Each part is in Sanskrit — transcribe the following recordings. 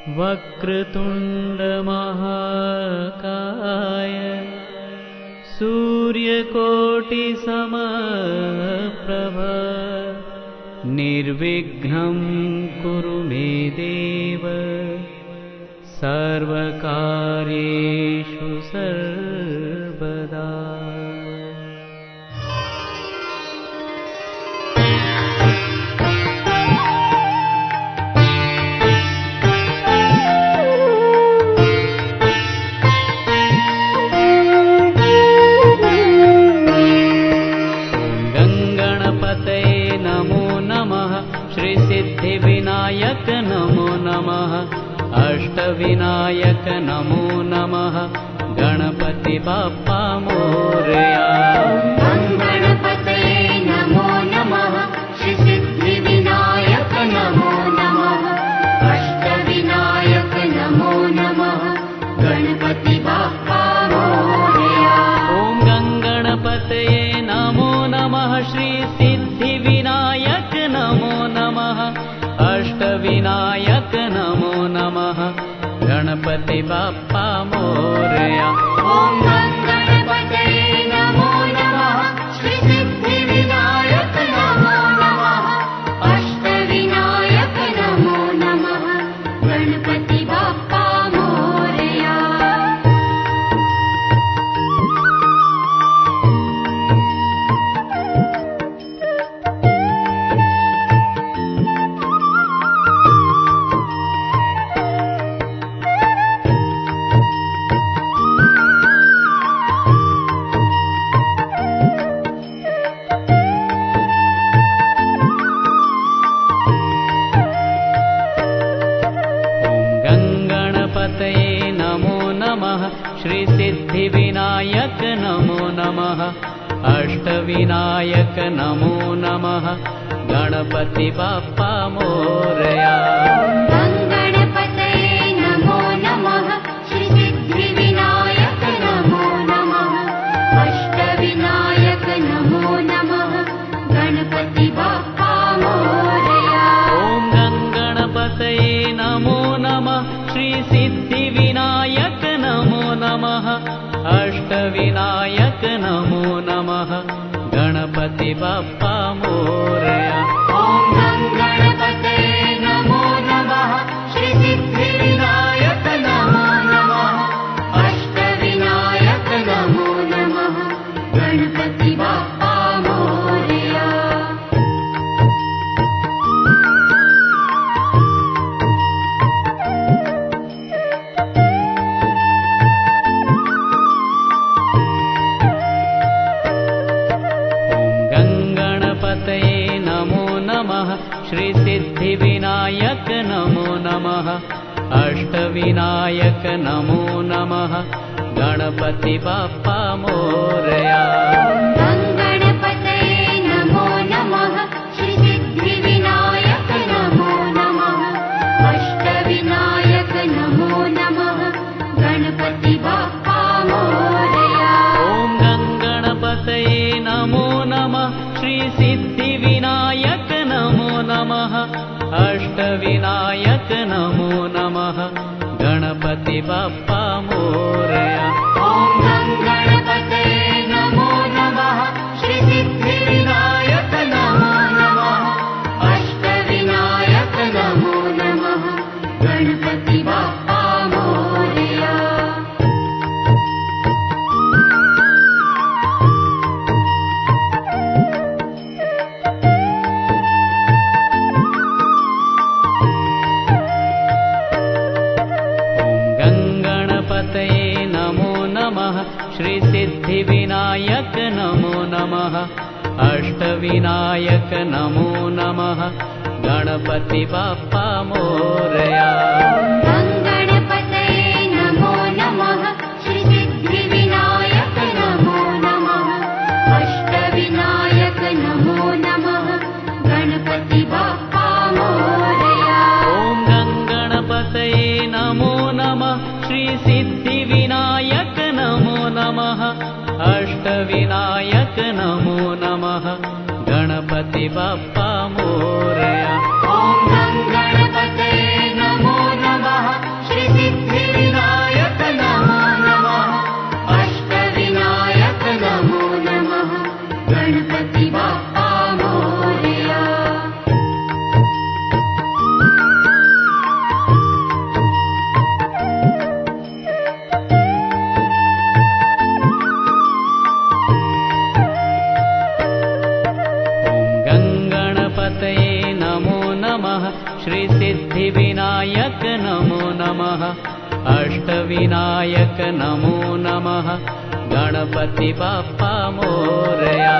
वक्रतुण्डमहाकाय सूर्यकोटिसमप्रभ निर्विघ्नं कुरु मे देव सर्वकार्येषु सर्वदा। सिद्धिविनायक नमो नमः। अष्टविनायक नमो नमः। गणपति बाप्पा मोरया। गणपते नमो नमः। श्री सिद्धिविनायक नमो नमः। अष्टविनायक नमो नमः। गणपति बाप्पा मोरया। ओम गणपते नमो नमः। श्री सिद्धिविनायक नमो नमः। अष्टविनायक नमो नमः। गणपति बाप्पा मोरया। ओम गणपते नमो नमः। श्री सिद्धिविनायक नमो नमः। अष्टविनायक नमो नमः। गणपति बाप्पा मोरया। श्री सिद्धिविनायक नमो नमः। अष्टविनायक नमो नमः। गणपति बाप्पा मोरया। गणपते नमो नमः। श्री सिद्धिविनायक नमो नमः। अष्टविनायक नमो नमः। गणपति बाप्पा मोरया। ओम गणपते नमो नमः। श्री सिद्धिविनायक नमो नमः। अष्टविनायक नमो नमः। गणपति बाप्पा मोरया। ओम गणपते नमो नमः। श्री सिद्धिविनायक नमो नमः। अष्टविनायक नमो नमः। गणपति बाप्पा मोरया। श्री सिद्धिविनायक नमो नमः। अष्टविनायक नमो नमः। गणपति बाप्पा मोरया। गणपते नमो नमः। श्री सिद्धिविनायक नमो नमः। अष्टविनायक नमो नमः। गणपति बाप्पा मोरया। ओम गणपते नमो नमः। श्री सिद्धिविनायक नमो नमः। अष्टविनायक नमो नमः। गणपति बाप्पा मोरया। ओम गणपते नमो नमः। श्री सिद्धिविनायक नमो नमः। अष्टविनायक नमो नमः। गणपति बाप्पा मोरया। श्री सिद्धिविनायक नमो नमः। अष्टविनायक नमो नमः। गणपति बाप्पा मोरया। गणपते नमो नमः। श्री सिद्धिविनायक नमो नमः। अष्टविनायक नमो नमः। गणपति बाप्पा मोरया। ओम गणपते नमो नमः। श्री सिद्धिविनायक नमो नमः। अष्टविनायक नमो नमः। गणपति बाप्पा मोरया। ओम गणपते नमो नमः। अष्टविनायक नमो नमः गणपति बाप्पा मोरया।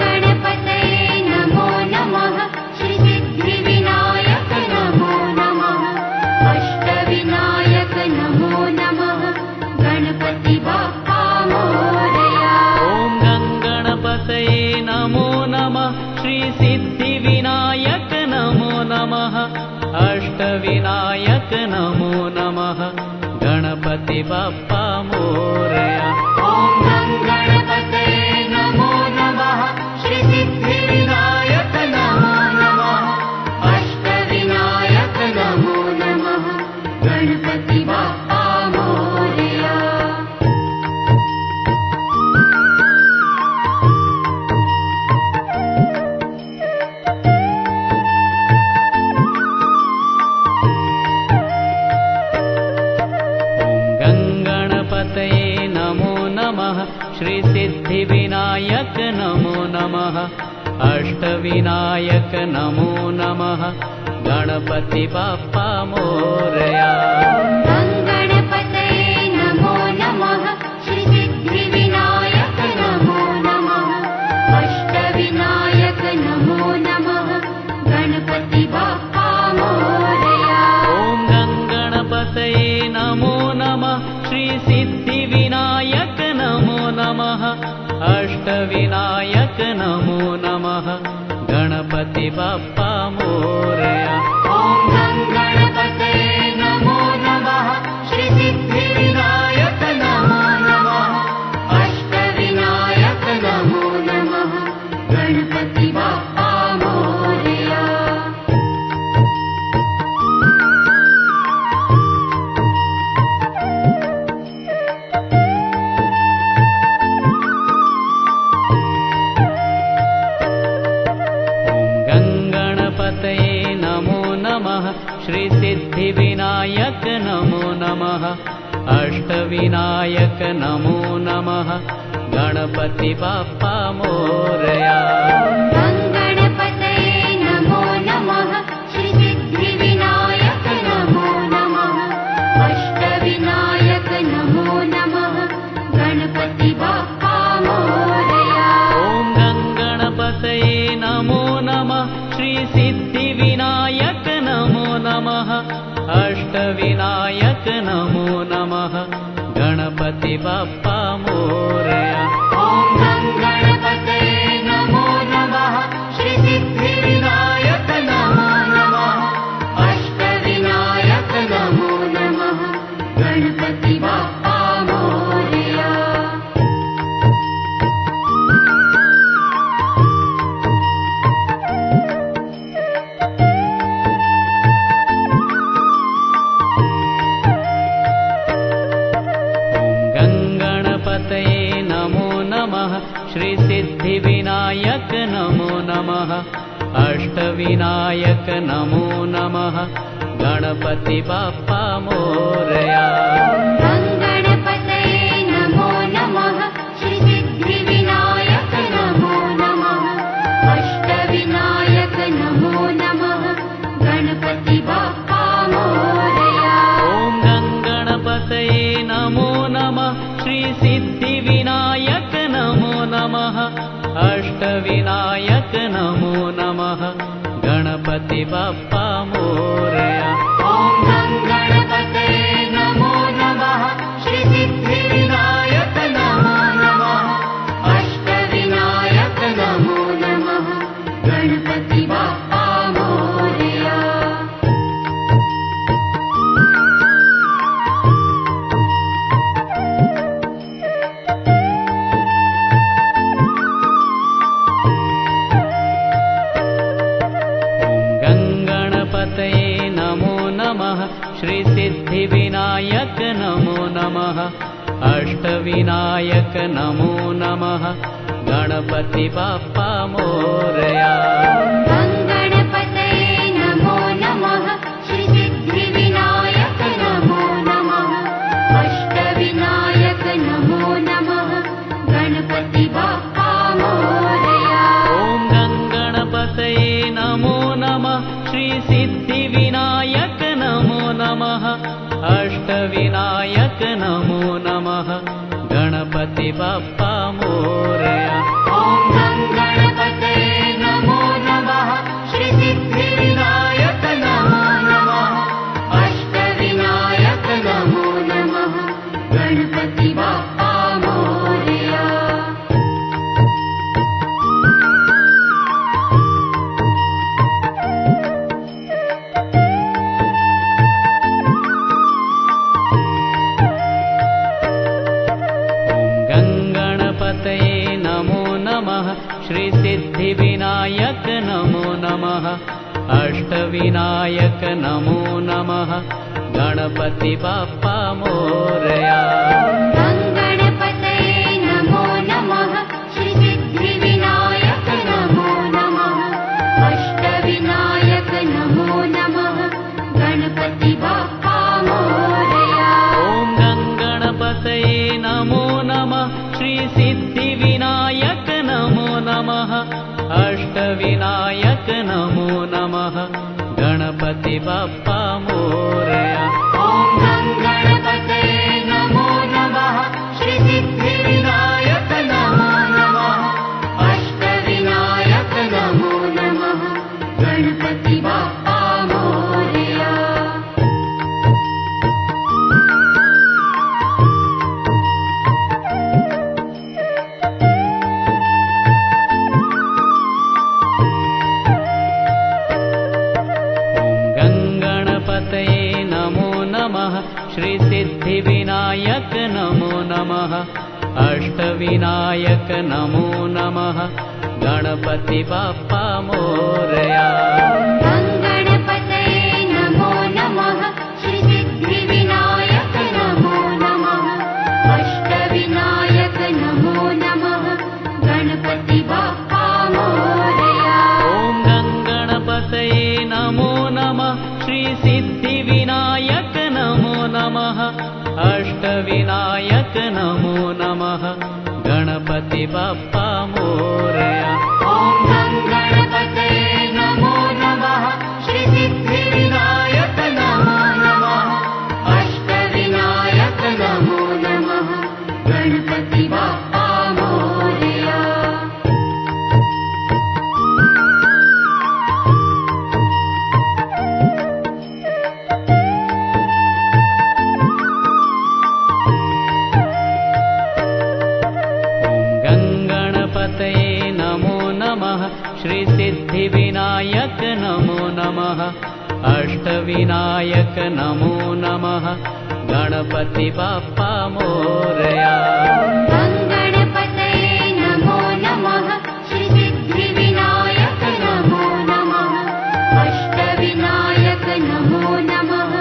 गणपतये नमो नमः श्री सिद्धिविनायक नमो नमः अष्टविनायक नमो नमः गणपति बाप्पा मोरया। ॐ गणपतये नमो नमः श्री सिद्धिविनायक नमो नमः अष्टविनायक नमो नमः गणपति बाप्पा मोरया। ॐ गणपतये नमो नमः श्री सिद्धिविनायक नमो नमः अष्टविनायक नमो नमः गणपति बाप्पा मोरया। गणपतये नमो नमः श्री सिद्धिविनायक नमो नमः अष्टविनायक नमो नमः गणपति बाप्पा मोरया। गणपतये नमो नमः श्री सिद्धिविनायक नमो नमः अष्टविनायक नमो नमः गणपति बाप्पा मोरया। ॐ गणपतये नमो नमः श्री सिद्धिविनायक नमो नमः अष्टविनायक नमो नमः गणपति बाप्पा मोरया। ॐ गणपतये नमो नमः श्री सिद्धिविनायक नमो नमः अष्टविनायक नमो नमः गणपति बाप्पा मोरया। गणपतये नमो नमः श्री सिद्धिविनायक नमो नमः अष्टविनायक नमो नमः गणपति बाप्पा मोरया। गणपतये नमो नमः श्री सिद्धिविनायक नमो नमः अष्टविनायक नमो नमः गणपति बाप्पा मोरया। ॐ गणपतये नमो नमः श्री सिद्धिविनायक नमो नमः अष्टविनायक नमो नमः गणपति बाप्पा मोरया। ॐ गणपतये नमो नमः श्री सिद्धिविनायक नमो नमः अष्टविनायक नमो नमः गणपति बाप्पा मोरया। गणपतये नमो नमः श्री सिद्धिविनायक नमो नमः अष्टविनायक नमो नमः गणपति बाप्पा मोरया। गणपतये नमो नमः श्री सिद्धिविनायक नमो नमः अष्टविनायक नमो नमः गणपति बाप्पा मोरया। ॐ गणपतये नमो नमः श्री सिद्धिविनायक नमो नमः अष्टविनायक नमो नमः गणपति बाप्पा मोरया। ॐ गणपतये नमो नमः श्री सिद्धिविनायक नमो नमः अष्टविनायक नमो नमः गणपति बाप्पा मोरया। गणपतये नमो नमः श्री सिद्धिविनायक नमो नमः अष्टविनायक नमो नमः गणपति बाप्पा मोरया। गणपतये नमो नमः श्री सिद्धिविनायक नमो नमः अष्टविनायक नमो नमः गणपति बाप्पा मोरया। ॐ गणपतये नमो नमः श्री सिद्धिविनायक नमो नमः अष्टविनायक बाप्पा मोरया। ॐ गं गणपतये नमो नमः श्री सिद्धिविनायक नमो नमः अष्टविनायक नमो नमः गणपति बाप्पा मोरया। नमो नमः श्री सिद्धिविनायक नमो नमः अष्टविनायक नमो नमः गणपति बाप्पा मोरया। गणपतये नमो नमः श्री सिद्धिविनायक नमो नमः अष्टविनायक नमो नमः गणपति बाप्पा मोरया। ॐ गणपतये नमो नमः श्री सिद्धिविनायक नमो नमः अष्टविनायक नमो नमः गणपति बाप्पा मोरया। ॐ गणपतये नमो नमः श्री सिद्धिविनायक नमो नमः अष्टविनायक नमो नमः गणपति बाप्पा मोरया। नमो नमः श्री सिद्धिविनायक नमो नमः अष्टविनायक नमो नमः गणपति बाप्पा मोरया। गणपतये नमो नमः श्री सिद्धिविनायक नमो नमः अष्टविनायक नमो नमः गणपति बाप्पा मोरया। ॐ गणपतये नमो नमः श्री सिद्धिविनायक नमो नमः अष्टविनायक नमो नमः गणपति बाप्पा मोरया। ॐ गणपतये नमो नमः श्री सिद्धिविनायक नमो नमः अष्टविनायक नमो नमः गणपति बाप्पा मोरया। नमो नमः श्री सिद्धिविनायक नमो नमः अष्टविनायक नमो नमः गणपति बाप्पा मोरया। गणपतये नमो नमः श्री सिद्धिविनायक नमो नमः अष्टविनायक नमो नमः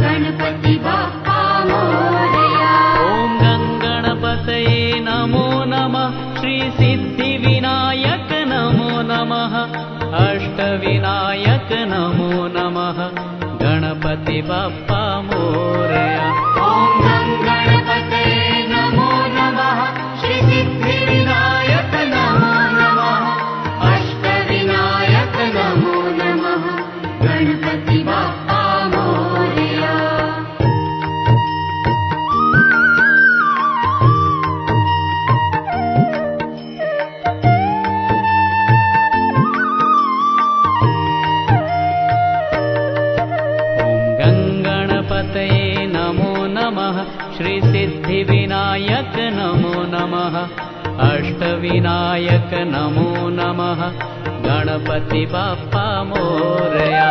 गणपति बाप्पा मोरया। ॐ गणपतये नमो नमः श्री सिद्धिविनायक नमो नमः अष्टविनायक नमो नमः गणपति बाप्पा मोरया। ॐ गणपतये नमो नमः श्री सिद्धिविनायक नमो नमः अष्टविनायक नमो नमः गणपति बाप्पा मोरया। नमो नमः श्री सिद्धिविनायक नमो नमः अष्टविनायक नमो नमः गणपति बाप्पा मोरया।